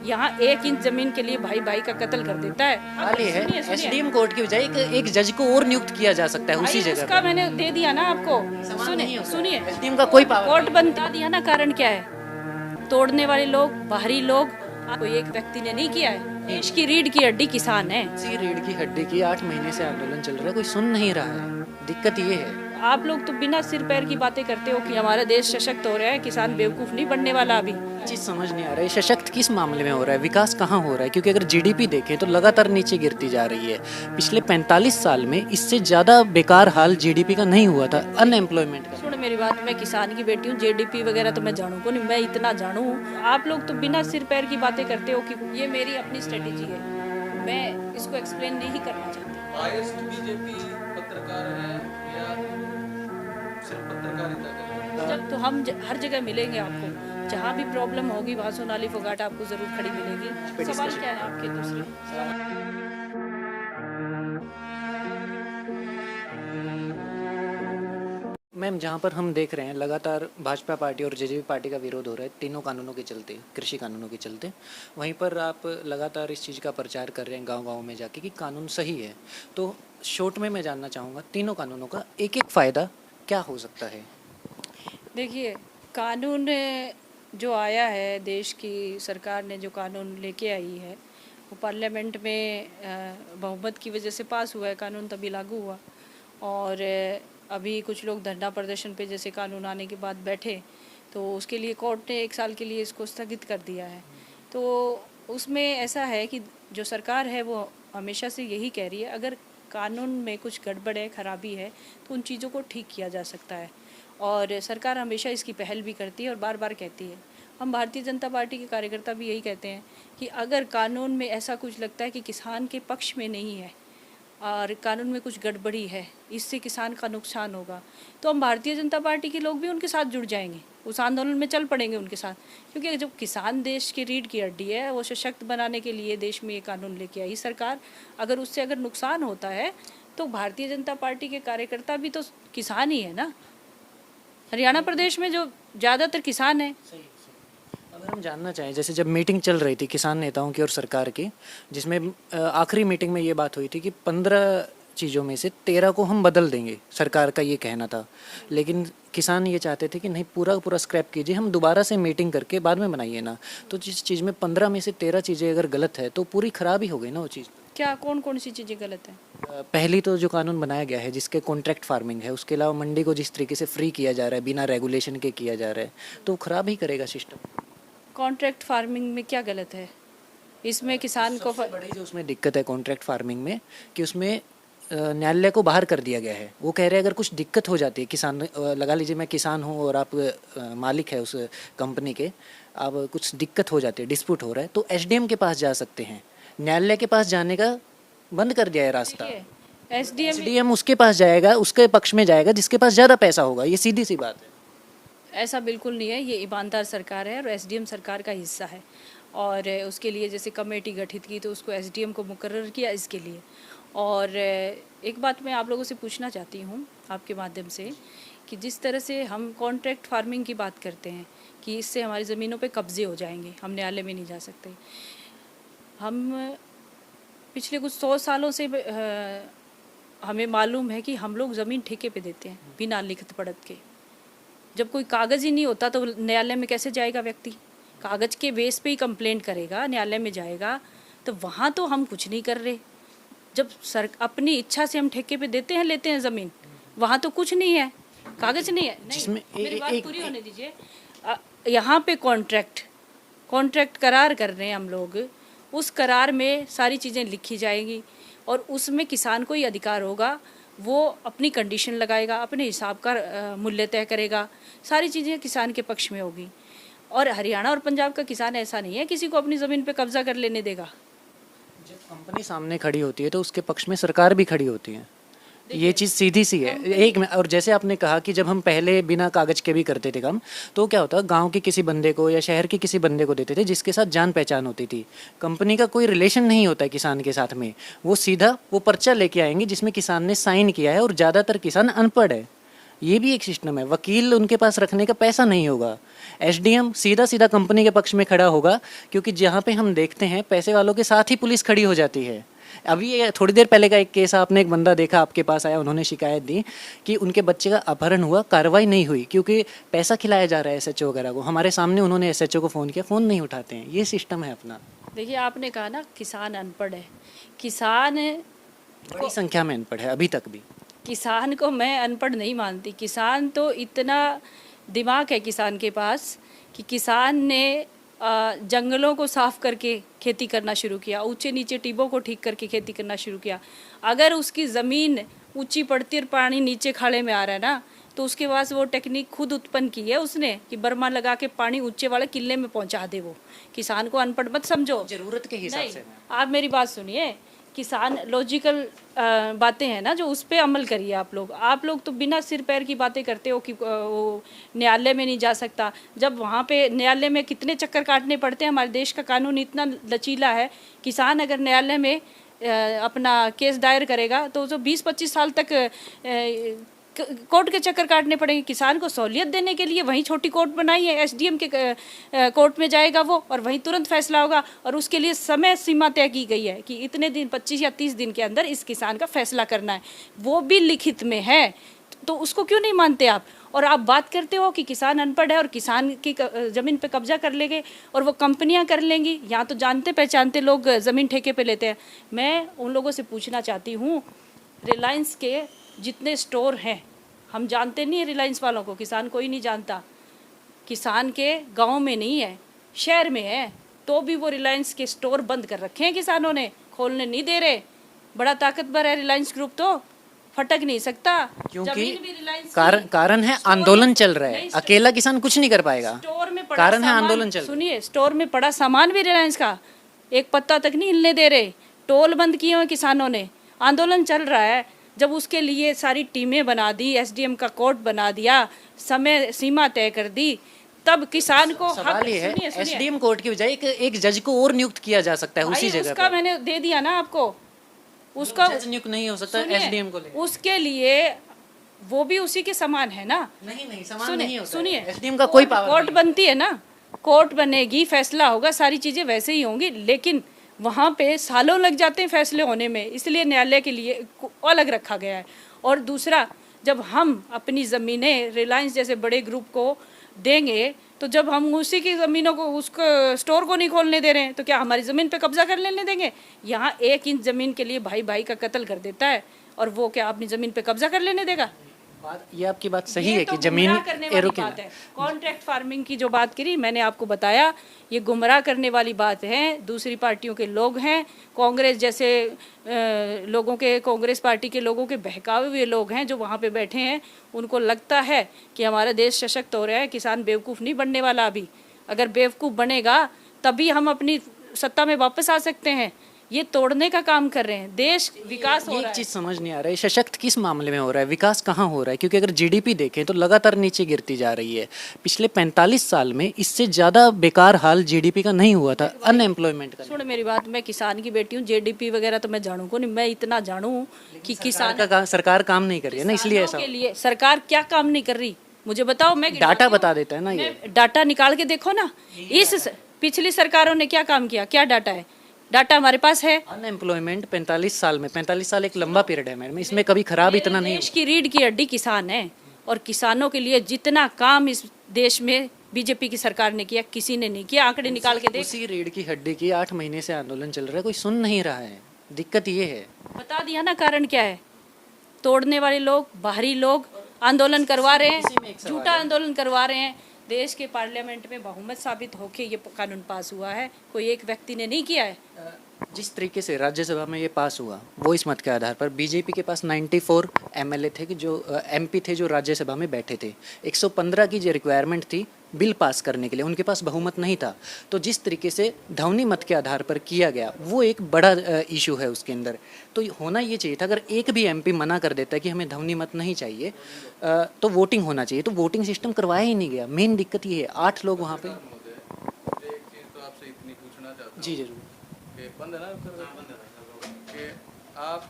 यहाँ 1 इंच जमीन के लिए भाई भाई का कत्ल कर देता है। खाली है, सुनिए, सुनिए। एसडीएम कोर्ट की बजाय एक जज को और नियुक्त किया जा सकता है उसी भाई जगह उसका पर। मैंने दे दिया ना आपको। सवाल नहीं सुनिए होता। सुनिए, एसडीएम का कोई पावर कोर्ट बनता दिया ना, कारण क्या है? तोड़ने वाले लोग, बाहरी लोग, कोई एक व्यक्ति ने नहीं किया है। देश की रीढ़ की हड्डी किसान है। इसी रीढ़ की हड्डी की 8 महीने से आंदोलन चल रहा है, कोई सुन नहीं रहा है। दिक्कत ये है। आप लोग तो बिना सिर पैर की बातें करते हो कि हमारा देश सशक्त हो रहा है, किसान बेवकूफ नहीं बनने वाला अभी। चीज समझ नहीं आ रहा है, सशक्त किस मामले में हो रहा है, विकास कहाँ हो रहा है? क्योंकि अगर जीडीपी देखें तो लगातार नीचे गिरती जा रही है। पिछले 45 साल में इससे ज़्यादा बेकार हाल जीडीपी का नहीं हुआ था, अनएम्प्लॉयमेंट का। सुन मेरी बात, मैं किसान की बेटी हूँ, जेडीपी वगैरह तो मैं जानू को नहीं, मैं इतना जानू। आप लोग तो बिना सिर पैर की बातें करते हो कि ये मेरी अपनी स्ट्रेटेजी है, मैं इसको एक्सप्लेन नहीं करना चाहती। बायस्ड बीजेपी पत्रकार है या सिर्फ पत्रकारिता कर? जब तो हम हर जगह मिलेंगे आपको, जहाँ भी प्रॉब्लम होगी वहाँ सोनाली फोगाट आपको जरूर खड़ी मिलेगी। सवाल क्या है आपके दूसरे? मैम, जहाँ पर हम देख रहे हैं लगातार भाजपा पार्टी और जेजेपी पार्टी का विरोध हो रहा है तीनों कानूनों के चलते, कृषि कानूनों के चलते, वहीं पर आप लगातार इस चीज़ का प्रचार कर रहे हैं गांव-गांव में जाके कि कानून सही है। तो शॉर्ट में मैं जानना चाहूँगा तीनों कानूनों का एक एक फ़ायदा क्या हो सकता है? देखिए, कानून जो आया है, देश की सरकार ने जो कानून लेके आई है वो पार्लियामेंट में बहुमत की वजह से पास हुआ है कानून, तभी लागू हुआ। और अभी कुछ लोग धरना प्रदर्शन पे जैसे कानून आने के बाद बैठे, तो उसके लिए कोर्ट ने 1 साल के लिए इसको स्थगित कर दिया है। तो उसमें ऐसा है कि जो सरकार है वो हमेशा से यही कह रही है, अगर कानून में कुछ गड़बड़ है, खराबी है, तो उन चीज़ों को ठीक किया जा सकता है। और सरकार हमेशा इसकी पहल भी करती है और बार बार कहती है। हम भारतीय जनता पार्टी के कार्यकर्ता भी यही कहते हैं कि अगर कानून में ऐसा कुछ लगता है कि किसान के पक्ष में नहीं है और कानून में कुछ गड़बड़ी है, इससे किसान का नुकसान होगा, तो हम भारतीय जनता पार्टी के लोग भी उनके साथ जुड़ जाएंगे, उस आंदोलन में चल पड़ेंगे उनके साथ। क्योंकि जब किसान देश की रीढ़ की हड्डी है, वो सशक्त बनाने के लिए देश में ये कानून लेके आई सरकार। अगर उससे अगर नुकसान होता है तो भारतीय जनता पार्टी के कार्यकर्ता भी तो किसान ही है ना। हरियाणा प्रदेश में जो ज़्यादातर किसान है। अगर हम जानना चाहें, जैसे जब मीटिंग चल रही थी किसान नेताओं की और सरकार की, जिसमें आखिरी मीटिंग में ये बात हुई थी कि 15 चीज़ों में से 13 को हम बदल देंगे, सरकार का ये कहना था। लेकिन किसान ये चाहते थे कि नहीं, पूरा का पूरा स्क्रैप कीजिए, हम दोबारा से मीटिंग करके बाद में बनाइए ना। तो जिस चीज़ में 15 में से 13 चीज़ें अगर गलत है तो पूरी खराब ही हो गई ना वो चीज़। क्या कौन कौन सी चीज़ें गलत हैं? पहली तो जो कानून बनाया गया है जिसके कॉन्ट्रैक्ट फार्मिंग है, उसके अलावा मंडी को जिस तरीके से फ्री किया जा रहा है, बिना रेगुलेशन के किया जा रहा है, तो खराब ही करेगा सिस्टम। कॉन्ट्रैक्ट फार्मिंग में क्या गलत है? इसमें किसान को सबसे बड़ी जो उसमें दिक्कत है कॉन्ट्रैक्ट फार्मिंग में कि उसमें न्यायालय को बाहर कर दिया गया है। वो कह रहे हैं अगर कुछ दिक्कत हो जाती है, किसान लगा लीजिए मैं किसान हूँ और आप मालिक है उस कंपनी के, अब कुछ दिक्कत हो जाती है, डिस्प्यूट हो रहा है, तो एसडीएम के पास जा सकते हैं। न्यायालय के पास जाने का बंद कर दिया है रास्ता। एसडीएम उसके पास जाएगा, उसके पक्ष में जाएगा जिसके पास ज़्यादा पैसा होगा। ये सीधी सी बात है। ऐसा बिल्कुल नहीं है, ये ईमानदार सरकार है और एसडीएम सरकार का हिस्सा है। और उसके लिए जैसे कमेटी गठित की तो उसको एसडीएम को मुकर्रर किया इसके लिए। और एक बात मैं आप लोगों से पूछना चाहती हूँ आपके माध्यम से कि जिस तरह से हम कॉन्ट्रैक्ट फार्मिंग की बात करते हैं कि इससे हमारी ज़मीनों पे कब्जे हो जाएंगे, हम न्यायालय में नहीं जा सकते। हम पिछले कुछ 100 सालों से हमें मालूम है कि हम लोग ज़मीन ठेके पे देते हैं बिना लिखत पढ़त के। जब कोई कागज़ ही नहीं होता तो न्यायालय में कैसे जाएगा व्यक्ति? कागज़ के बेस पे ही कंप्लेंट करेगा, न्यायालय में जाएगा, तो वहाँ तो हम कुछ नहीं कर रहे। जब अपनी इच्छा से हम ठेके पे देते हैं, लेते हैं ज़मीन, वहाँ तो कुछ नहीं है, कागज़ नहीं है। नहीं, मेरी बात पूरी होने दीजिए। यहाँ पे कॉन्ट्रैक्ट करार कर रहे हैं हम लोग, उस करार में सारी चीज़ें लिखी जाएंगी और उसमें किसान को ही अधिकार होगा, वो अपनी कंडीशन लगाएगा, अपने हिसाब का मूल्य तय करेगा, सारी चीज़ें किसान के पक्ष में होगी। और हरियाणा और पंजाब का किसान ऐसा नहीं है किसी को अपनी ज़मीन पे कब्जा कर लेने देगा। जब कंपनी सामने खड़ी होती है तो उसके पक्ष में सरकार भी खड़ी होती है। ये चीज़ सीधी सी है। एक और जैसे आपने कहा कि जब हम पहले बिना कागज़ के भी करते थे काम, तो क्या होता, गांव के किसी बंदे को या शहर के किसी बंदे को देते थे जिसके साथ जान पहचान होती थी। कंपनी का कोई रिलेशन नहीं होता है किसान के साथ में, वो सीधा वो पर्चा लेके आएंगे जिसमें किसान ने साइन किया है, और ज़्यादातर किसान अनपढ़ है। ये भी एक सिस्टम है। वकील उनके पास रखने का पैसा नहीं होगा, एसडीएम सीधा सीधा कंपनी के पक्ष में खड़ा होगा, क्योंकि जहाँ पे हम देखते हैं पैसे वालों के साथ ही पुलिस खड़ी हो जाती है। अभी ये थोड़ी देर पहले का एक केस आपने, एक बंदा देखा आपके पास आया, उन्होंने शिकायत दी कि उनके बच्चे का अपहरण हुआ, कार्रवाई नहीं हुई क्योंकि पैसा खिलाया जा रहा है एसएचओ वगैरह को। हमारे सामने उन्होंने एसएचओ को फ़ोन किया, फ़ोन नहीं उठाते हैं। ये सिस्टम है अपना। देखिए, आपने कहा ना किसान अनपढ़ है, किसान बड़ी संख्या में अनपढ़ है अभी तक भी। किसान को मैं अनपढ़ नहीं मानती। किसान तो इतना दिमाग है किसान के पास कि किसान ने जंगलों को साफ करके खेती करना शुरू किया, ऊंचे नीचे टिब्बों को ठीक करके खेती करना शुरू किया। अगर उसकी ज़मीन ऊंची पड़ती और पानी नीचे खाड़े में आ रहा है ना, तो उसके पास वो टेक्निक खुद उत्पन्न की है उसने कि बर्मा लगा के पानी ऊंचे वाले किले में पहुंचा दे। वो किसान को अनपढ़ मत समझो, ज़रूरत के हिसाब से। आप मेरी बात सुनिए। किसान लॉजिकल बातें हैं ना जो उस पर अमल करिए। आप लोग तो बिना सिर पैर की बातें करते हो कि वो न्यायालय में नहीं जा सकता। जब वहाँ पे न्यायालय में कितने चक्कर काटने पड़ते हैं। हमारे देश का कानून इतना लचीला है, किसान अगर न्यायालय में अपना केस दायर करेगा तो जो 20-25 साल तक कोर्ट के चक्कर काटने पड़ेंगे। किसान को सहूलियत देने के लिए वहीं छोटी कोर्ट बनाई है, एसडीएम के कोर्ट में जाएगा वो और वहीं तुरंत फैसला होगा। और उसके लिए समय सीमा तय की गई है कि इतने दिन 25 या 30 दिन के अंदर इस किसान का फैसला करना है, वो भी लिखित में है। तो उसको क्यों नहीं मानते आप? और आप बात करते हो कि किसान अनपढ़ है और किसान की ज़मीन पे कब्जा कर लेंगे और वो कंपनियां कर लेंगी। यहाँ तो जानते पहचानते लोग ज़मीन ठेके पे लेते हैं। मैं उन लोगों से पूछना चाहती हूँ, रिलायंस के जितने स्टोर हैं, हम जानते नहीं है रिलायंस वालों को, किसान कोई नहीं जानता। किसान के गांव में नहीं है, शहर में है, तो भी वो रिलायंस के स्टोर बंद कर रखे हैं किसानों ने, खोलने नहीं दे रहे। बड़ा ताकतवर है रिलायंस ग्रुप, तो फटक नहीं सकता क्योंकि कारण है आंदोलन चल रहा है। अकेला किसान कुछ नहीं कर पाएगा। स्टोर में कारण है आंदोलन चल रहा है। सुनिए, स्टोर में पड़ा सामान भी रिलायंस का एक पत्ता तक नहीं हिलने दे रहे। टोल बंद किए हुए किसानों ने, आंदोलन चल रहा है। जब उसके लिए सारी टीमें बना दी, एसडीएम का कोर्ट बना दिया, समय सीमा तय कर दी, तब किसान को सवाल ये है, एसडीएम कोर्ट की बजाय एक जज को और नियुक्त किया जा सकता है उसी जगह उसका मैंने दे दिया ना आपको। उसका जज नियुक्त नहीं हो सकता एसडीएम को ले। उसके लिए वो भी उसी के समान है ना। नहीं समान नहीं होता। सुनिए, एसडीएम का कोई पावर कोर्ट बनती है ना, कोर्ट बनेगी, फैसला होगा, सारी चीजें वैसे ही होंगी, लेकिन वहाँ पे सालों लग जाते हैं फैसले होने में, इसलिए न्यायालय के लिए अलग रखा गया है। और दूसरा, जब हम अपनी ज़मीनें रिलायंस जैसे बड़े ग्रुप को देंगे, तो जब हम उसी की ज़मीनों को, उसको स्टोर को नहीं खोलने दे रहे हैं, तो क्या हमारी ज़मीन पे कब्जा कर लेने देंगे? यहाँ 1 इंच ज़मीन के लिए भाई भाई का कत्ल कर देता है, और वो क्या अपनी ज़मीन पे कब्जा कर लेने देगा? ये आपकी बात सही है कि तो जमीन करने वाली बात है। कॉन्ट्रैक्ट फार्मिंग की जो बात करी, मैंने आपको बताया, ये गुमराह करने वाली बात है। दूसरी पार्टियों के लोग हैं, कांग्रेस जैसे लोगों के, कांग्रेस पार्टी के लोगों के बहकावे हुए लोग हैं जो वहाँ पे बैठे हैं। उनको लगता है कि हमारा देश सशक्त हो रहा है, किसान बेवकूफ़ नहीं बनने वाला। अभी अगर बेवकूफ़ बनेगा तभी हम अपनी सत्ता में वापस आ सकते हैं। ये तोड़ने का काम कर रहे हैं। देश विकास हो रहा है। एक चीज समझ नहीं आ रहा है, सशक्त किस मामले में हो रहा है, विकास कहाँ हो रहा है? क्योंकि अगर जीडीपी देखें तो लगातार नीचे गिरती जा रही है। पिछले 45 साल में इससे ज़्यादा बेकार हाल जीडीपी का नहीं हुआ था, अनएम्प्लॉयमेंट का। सुन मेरी बात, मैं किसान की बेटी हूँ, जीडीपी वगैरह तो मैं जानू को नहीं। मैं इतना जानू कि किसान का सरकार काम नहीं कर रही है ना, इसलिए ऐसा के लिए सरकार क्या काम नहीं कर रही, मुझे बताओ। मैं डाटा बता देता है ना, ये डाटा निकाल के देखो ना। इस पिछली सरकारों ने क्या काम किया, क्या डाटा है? डाटा हमारे पास है। अनएम्प्लॉयमेंट 45 साल में, 45 साल एक लंबा पीरियड है मैडम, इसमें कभी खराब इतना नहीं। देश की रीढ़ की हड्डी किसान है, और किसानों के लिए जितना काम इस देश में बीजेपी की सरकार ने किया, किसी ने नहीं किया। आंकड़े निकाल के देख। उसी रीढ़ की हड्डी की 8 महीने से आंदोलन चल रहा है, कोई सुन नहीं रहा है। दिक्कत ये है। बता दिया ना कारण क्या है। तोड़ने वाले लोग, बाहरी लोग आंदोलन करवा रहे हैं, झूठा आंदोलन करवा रहे हैं। देश के पार्लियामेंट में बहुमत साबित होके ये कानून पास हुआ है, कोई एक व्यक्ति ने नहीं किया है। जिस तरीके से राज्यसभा में ये पास हुआ, वो इस मत के आधार पर बीजेपी के पास 94 एमएलए थे कि जो एमपी थे जो राज्यसभा में बैठे थे। 115 की जो रिक्वायरमेंट थी बिल पास करने के लिए, उनके पास बहुमत नहीं था। तो जिस तरीके से ध्वनि मत के आधार पर किया गया, वो एक बड़ा इशू है उसके अंदर। तो होना ये चाहिए था, अगर एक भी एमपी मना कर देता है कि हमें ध्वनि मत नहीं चाहिए, तो वोटिंग होना चाहिए। तो वोटिंग सिस्टम करवाया ही नहीं गया। मेन दिक्कत ये है, 8 लोग वहाँ पे। एक चीज़ तो आपसे इतनी पूछना चाहता हूँ। जी जरूर। बंद है ना कि आप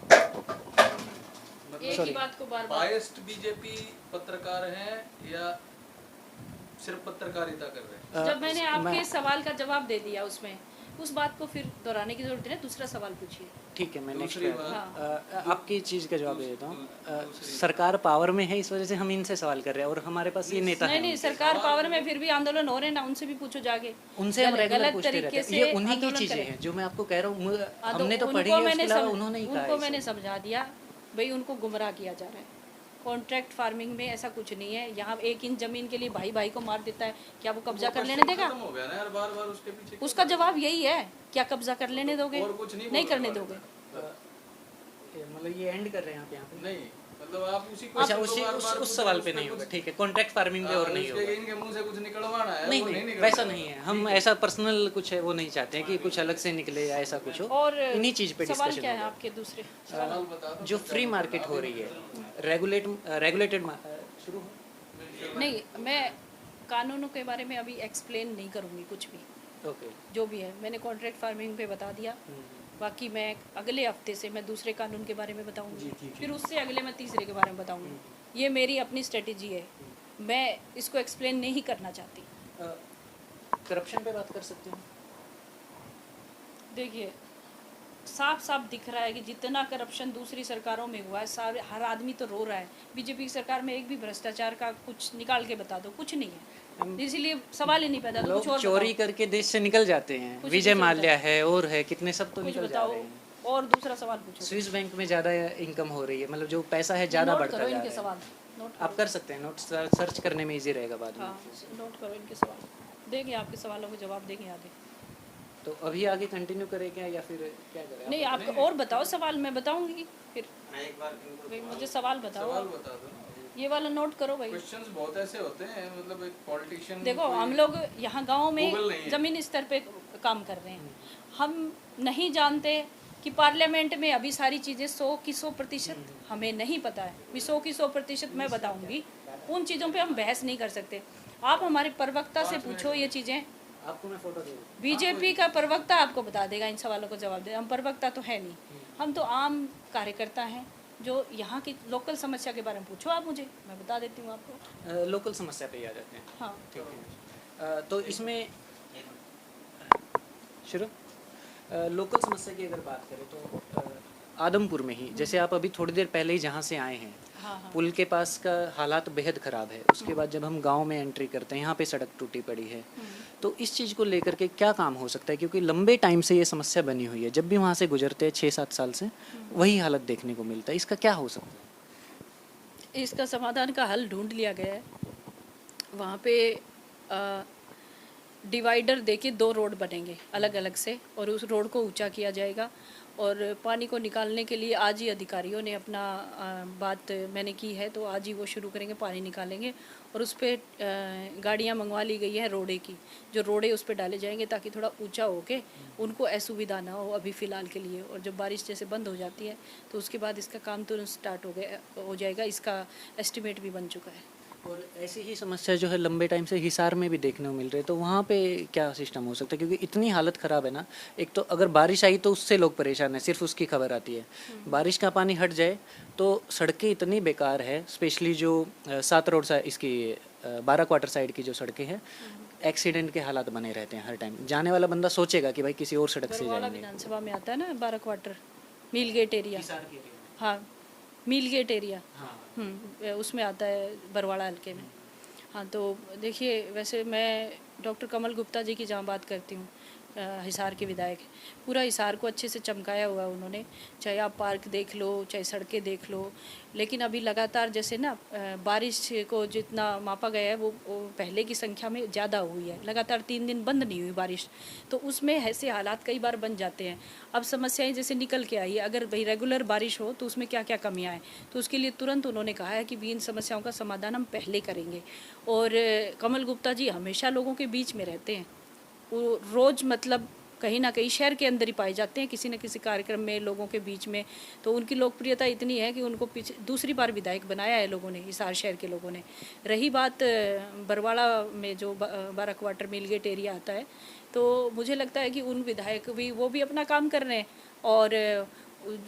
एक ही बात को बार बार बायस्ड बीजेपी पत्रकार हैं या सिर्फ पत्रकारिता कर रहे हैं? जब मैंने आपके सवाल का जवाब दे दिया उसमें उस बात को फिर दोहराने की जरूरत नहीं, दूसरा सवाल पूछिए। ठीक है, मैं नेक्स्ट दूसरी बात, आपकी चीज़ का जवाब दे देता हूँ। सरकार पावर में है, इस वजह से हम इनसे सवाल कर रहे हैं और हमारे पास ये नेता नहीं है। नहीं, सरकार पावर में फिर भी आंदोलन हो रहे हैं ना, उनसे भी पूछो जाके। उनसे हम रेगुलर गलत पूछते रहते तरीके हैं। से ये उन्हीं की आंदोलन चीज़ें करें। हैं जो मैं आपको कह रहा हूँ। हाँ, हमने तो पढ़ी उनको है, मैंने उसके अलावा उन्होंने ही कहा उनको है मैंने सब। समझा दिया भाई, उनको गुमराह किया जा रहा है। कॉन्ट्रैक्ट फार्मिंग में ऐसा कुछ नहीं है। यहाँ 1 इंच जमीन के लिए भाई भाई को मार देता है, क्या वो कब्जा कर लेने देगा? खत्म हो गया ना यार, बार बार उसके पीछे उसका जवाब यही है, क्या कब्जा कर लेने दोगे? और कुछ नहीं नहीं बोल करने रहे दोगे। मतलब ये एंड कर रहे हैं आप यहाँ पे? नहीं, मतलब आप उसी अच्छा, question को बार-बार उस पूछ सवाल रहे पे हो, नहीं उस होगा, कुछ- ठीक है। कॉन्ट्रैक्ट फार्मिंग पे और नहीं उसके होगा। इनके मुंह से कुछ निकलवाना है, नहीं वो नहीं, निकल वैसा रहा नहीं है। हम ऐसा पर्सनल कुछ है वो नहीं चाहते हैं कि कुछ अलग से निकले या ऐसा कुछ हो। और इन्हीं चीज़ पे सवाल डिस्कशन क्या है होगा। आपके दूसरे? सवाल बता दो। जो फ्री मार्केट हो रही है, रेगुलेटेड शुरू हो। नहीं, मैं कानूनों के बारे में अभी एक्सप्लेन नहीं करूँगी कुछ भी, ओके। जो भी है मैंने कॉन्ट्रैक्ट फार्मिंग पे बता दिया। बाकी मैं अगले हफ्ते से मैं दूसरे कानून के बारे में बताऊंगी, फिर उससे अगले मैं तीसरे के बारे में बताऊंगी। ये मेरी अपनी स्ट्रेटेजी है, मैं इसको एक्सप्लेन नहीं करना चाहती। करप्शन पे बात कर सकते हैं। देखिए, साफ साफ दिख रहा है कि जितना करप्शन दूसरी सरकारों में हुआ है, सारे हर आदमी तो रो रहा है। बीजेपी की सरकार में एक भी भ्रष्टाचार का कुछ निकाल के बता दो, कुछ नहीं है। इसीलिए सवाल ही नहीं पैदा। तो कुछ लोग और चोरी बताओ। करके देश से निकल जाते हैं। कुछ विजय कुछ माल्या है और है, कितने सब तो कुछ निकल जा बताओ रहे हैं। और दूसरा सवाल पूछो। स्विस बैंक में ज़्यादा इनकम हो रही है, मतलब जो पैसा है ज़्यादा नोट बढ़ता करो जा इनके रहा है। सवाल, नोट आप कर सकते हैं, नोट सर्च करने में इजी रहेगा बाद में। हाँ, नोट करो इनके सवाल, देंगे आपके सवालों के जवाब देंगे आगे। तो अभी आगे कंटिन्यू करें क्या या फिर क्या करें? नहीं, आप और बताओ सवाल, मैं बताऊंगी फिर। भाई मुझे सवाल बताओ, सवाल बता दो ना। ये वाला नोट करो भाई। क्वेश्चंस बहुत ऐसे होते हैं, मतलब एक पॉलिटिशियन देखो, हम लोग यहाँ गांव में Google नहीं है। ज़मीनी स्तर पे काम कर रहे हैं। हम नहीं जानते कि पार्लियामेंट में अभी सारी चीज़ें 100 की 100% हमें नहीं पता है। 100 की 100% मैं बताऊंगी, उन चीज़ों पे हम बहस नहीं कर सकते। आप हमारे प्रवक्ता से पूछो ये चीज़ें, आपको मैं फोटो दे दूँ। बीजेपी का प्रवक्ता आपको बता देगा इन सवालों को जवाब दे। हम प्रवक्ता तो है नहीं, हम तो आम कार्यकर्ता हैं। जो यहाँ की लोकल समस्या के बारे में पूछो आप मुझे, मैं बता देती हूँ आपको। लोकल समस्या पे ही आ जाते हैं। हाँ, ठीक है। तो इसमें शुरू लोकल समस्या की अगर बात करें तो आदमपुर में ही, जैसे आप अभी थोड़ी देर पहले ही जहाँ से आए हैं, हाँ, हाँ। पुल के पास का हालात बेहद ख़राब है। उसके बाद जब हम गांव में एंट्री करते हैं, यहाँ पे सड़क टूटी पड़ी है। तो इस चीज़ को लेकर के क्या काम हो सकता है? क्योंकि लंबे टाइम से ये समस्या बनी हुई है, जब भी वहाँ से गुजरते हैं 6-7 साल से वही हालत देखने को मिलता है। इसका क्या हो सकता है? इसका समाधान का हल ढूंढ लिया गया है। वहाँ पे डिवाइडर देके 2 रोड बनेंगे अलग अलग से, और उस रोड को ऊंचा किया जाएगा। और पानी को निकालने के लिए आज ही अधिकारियों ने अपना बात मैंने की है, तो आज ही वो शुरू करेंगे, पानी निकालेंगे। और उस पर गाड़ियाँ मंगवा ली गई है रोडे की, जो रोडे उस पर डाले जाएंगे ताकि थोड़ा ऊंचा होके उनको असुविधा ना हो अभी फ़िलहाल के लिए। और जब बारिश जैसे बंद हो जाती है तो उसके बाद इसका काम तुरंत स्टार्ट हो जाएगा। इसका एस्टिमेट भी बन चुका है। और ऐसी ही समस्या जो है लंबे टाइम से हिसार में भी देखने को मिल रही है, तो वहाँ पे क्या सिस्टम हो सकता है? क्योंकि इतनी हालत ख़राब है ना, एक तो अगर बारिश आई तो उससे लोग परेशान हैं, सिर्फ उसकी खबर आती है। बारिश का पानी हट जाए तो सड़कें इतनी बेकार है, स्पेशली जो 7 रोड साइड, इसकी 12 क्वार्टर साइड की जो सड़कें हैं, एक्सीडेंट के हालात बने रहते हैं हर टाइम। जाने वाला बंदा सोचेगा कि भाई किसी और सड़क से बरवाला जाएंगे। विधानसभा में आता है ना 12 क्वार्टर, मील गेट एरिया। हिसार के लिए। हाँ, मील गेट एरिया, हाँ। उसमें आता है बरवाड़ा हल्के में। हाँ, तो देखिए, वैसे मैं डॉक्टर कमल गुप्ता जी की जहाँ बात करती हूँ, हिसार के विधायक, पूरा हिसार को अच्छे से चमकाया हुआ उन्होंने। चाहे आप पार्क देख लो, चाहे सड़कें देख लो। लेकिन अभी लगातार जैसे ना बारिश को जितना मापा गया है वो पहले की संख्या में ज़्यादा हुई है। लगातार 3 दिन बंद नहीं हुई बारिश, तो उसमें ऐसे हालात कई बार बन जाते हैं। अब समस्याएं जैसे निकल के आई है, अगर भाई रेगुलर बारिश हो तो उसमें क्या क्या कमियां हैं, तो उसके लिए तुरंत उन्होंने कहा है कि भी इन समस्याओं का समाधान हम पहले करेंगे। और कमल गुप्ता जी हमेशा लोगों के बीच में रहते हैं, वो रोज़ मतलब कहीं ना कहीं शहर के अंदर ही पाए जाते हैं, किसी न किसी कार्यक्रम में लोगों के बीच में। तो उनकी लोकप्रियता इतनी है कि उनको पीछे दूसरी बार विधायक बनाया है लोगों ने, हिसार शहर के लोगों ने। रही बात बरवाड़ा में जो 12 क्वार्टर मील गेट एरिया आता है, तो मुझे लगता है कि उन विधायक भी वो भी अपना काम कर रहे हैं और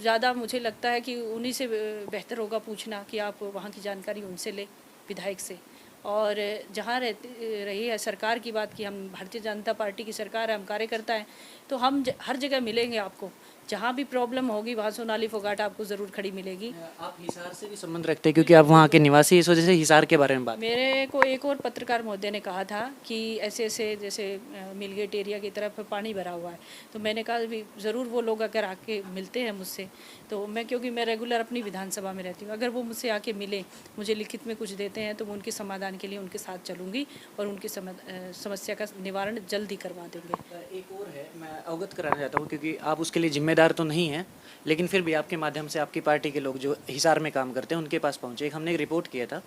ज़्यादा मुझे लगता है कि उन्हीं से बेहतर होगा पूछना कि आप वहाँ की जानकारी उनसे लें, विधायक से। और जहाँ रही है सरकार की बात, कि हम भारतीय जनता पार्टी की सरकार है, हम कार्यकर्ता हैं, तो हम हर जगह मिलेंगे आपको। जहाँ भी प्रॉब्लम होगी वहाँ सोनाली फोगाट आपको ज़रूर खड़ी मिलेगी। आप हिसार से भी संबंध रखते हैं क्योंकि आप वहाँ के निवासी हैं, इस वजह से हिसार के बारे में बात। मेरे को एक और पत्रकार महोदय ने कहा था कि ऐसे ऐसे जैसे मिलगेट एरिया की तरफ पानी भरा हुआ है, तो मैंने कहा भी ज़रूर वो लोग अगर आके मिलते हैं मुझसे, तो मैं, क्योंकि मैं रेगुलर अपनी विधानसभा में रहती हूँ, अगर वो मुझसे आके मिले, मुझे लिखित में कुछ देते हैं, तो मैं उनके समाधान के लिए उनके साथ चलूँगी और उनकी समस्या का निवारण जल्दी करवा देंगे। एक और है, मैं अवगत कराना चाहता हूँ क्योंकि आप उसके लिए जिम्मेदार तो नहीं हैं, लेकिन फिर भी आपके माध्यम से आपकी पार्टी के लोग जो हिसार में काम करते हैं उनके पास पहुँचे। एक हमने एक रिपोर्ट किया था,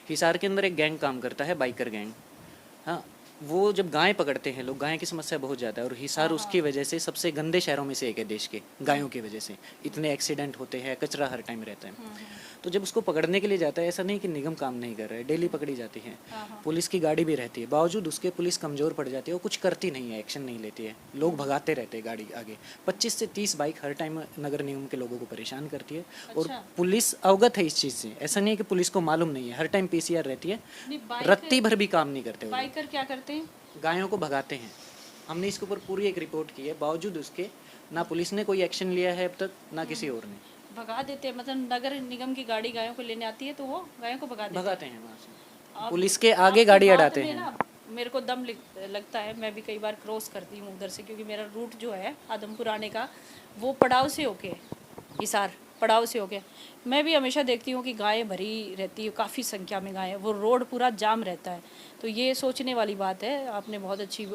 हिसार के अंदर एक गैंग काम करता है, बाइकर गैंग। हाँ, वो जब गाय पकड़ते हैं लोग, गाय की समस्या बहुत ज़्यादा है और हिसार उसकी वजह से सबसे गंदे शहरों में से एक है देश के, गायों की वजह से इतने एक्सीडेंट होते हैं, कचरा हर टाइम रहता है। तो जब उसको पकड़ने के लिए जाता है, ऐसा नहीं कि निगम काम नहीं कर रहा है, डेली पकड़ी जाती है, पुलिस की गाड़ी भी रहती है, बावजूद उसके पुलिस कमज़ोर पड़ जाती है, वो कुछ करती नहीं है, एक्शन नहीं लेती है, लोग भगाते रहते हैं गाड़ी आगे। 25 से 30 बाइक हर टाइम नगर निगम के लोगों को परेशान करती है और पुलिस अवगत है इस चीज़ से। ऐसा नहीं है कि पुलिस को मालूम नहीं है, हर टाइम PCR रहती है, रत्ती भर भी काम नहीं करते वो लोग। बाइकर क्या करते हैं? गायों को भगाते हैं। हमने इसके ऊपर पूरी एक रिपोर्ट की है, बावजूद उसके ना पुलिस ने कोई एक्शन लिया है अब तक, ना किसी और ने। भगा देते हैं, मतलब नगर निगम की गाड़ी गायों को लेने आती है तो वो गायों को भगा देते हैं। भगाते हैं वहाँ से, आप- पुलिस के आगे आपकी गाड़ी बात अड़ाते में हैं। ना मेरे को दम लगता है। मैं भी कई बार क्रॉस करती हूँ उधर से, क्योंकि मेरा रूट जो है आदमपुर आने का, वो पड़ाव से होके हिसार पड़ाव से होके। मैं भी हमेशा देखती हूँ कि गायें भरी रहती है, काफ़ी संख्या में गायें, वो रोड पूरा जाम रहता है। तो ये सोचने वाली बात है, आपने बहुत अच्छी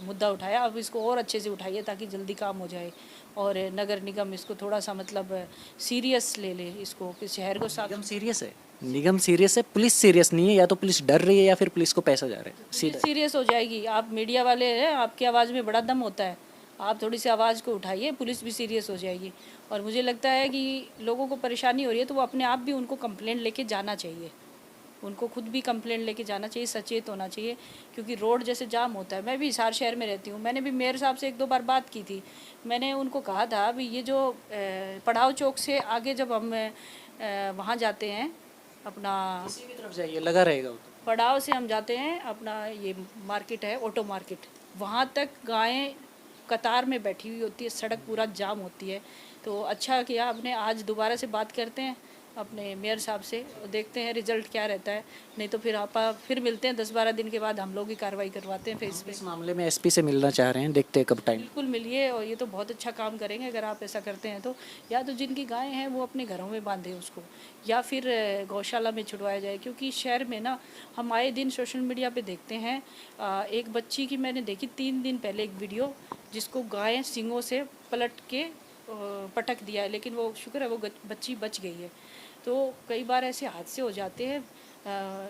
मुद्दा उठाया। अब इसको और अच्छे से उठाइए ताकि जल्दी काम हो जाए और नगर निगम इसको थोड़ा सा मतलब सीरियस ले ले, इसको कि शहर को साफ। निगम सीरियस है, निगम सीरियस है, पुलिस सीरियस नहीं है। या तो पुलिस डर रही है या फिर पुलिस को पैसा जा रहा है, सीधा। सीरियस हो जाएगी। आप मीडिया वाले हैं, आपकी आवाज़ में बड़ा दम होता है, आप थोड़ी सी आवाज़ को उठाइए, पुलिस भी सीरियस हो जाएगी। और मुझे लगता है कि लोगों को परेशानी हो रही है तो वो अपने आप भी उनको कंप्लेंट लेके जाना चाहिए, उनको खुद भी कंप्लेंट लेके जाना चाहिए, सचेत होना चाहिए, क्योंकि रोड जैसे जाम होता है। मैं भी हिसार शहर में रहती हूँ, मैंने भी मेयर साहब से 1-2 बार बात की थी। मैंने उनको कहा था भी ये जो पड़ाव चौक से आगे जब हम वहाँ जाते हैं अपना, किसी भी तरफ जाइए लगा रहेगा वो तो। पड़ाव से हम जाते हैं अपना, ये मार्केट है ऑटो मार्केट, वहाँ तक गायें कतार में बैठी हुई होती है, सड़क पूरा जाम होती है। तो अच्छा किया आपने, आज दोबारा से बात करते हैं अपने मेयर साहब से, देखते हैं रिजल्ट क्या रहता है। नहीं तो फिर आप फिर मिलते हैं 10-12 दिन के बाद, हम लोग ही कार्रवाई करवाते हैं फिर इस पे। इस मामले में SP से मिलना चाह रहे हैं, देखते हैं कब टाइम। बिल्कुल मिलिए, और ये तो बहुत अच्छा काम करेंगे अगर आप ऐसा करते हैं तो। या तो जिनकी गायें हैं वो अपने घरों में बांधे उसको, या फिर गौशाला में छुड़वाया जाए। क्योंकि शहर में ना हम आए दिन सोशल मीडिया पे देखते हैं, एक बच्ची की मैंने देखी 3 दिन पहले एक वीडियो, जिसको गायें सींगों से पलट के पटक दिया है, लेकिन वो शुक्र है वो बच्ची बच गई है। तो कई बार ऐसे हादसे हो जाते हैं,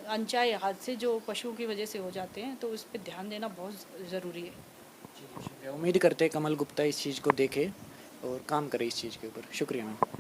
अनचाहे हादसे जो पशुओं की वजह से हो जाते हैं, तो उस पर ध्यान देना बहुत ज़रूरी है। शुक्रिया। उम्मीद करते हैं कमल गुप्ता इस चीज़ को देखे और काम करे इस चीज़ के ऊपर। शुक्रिया मैम।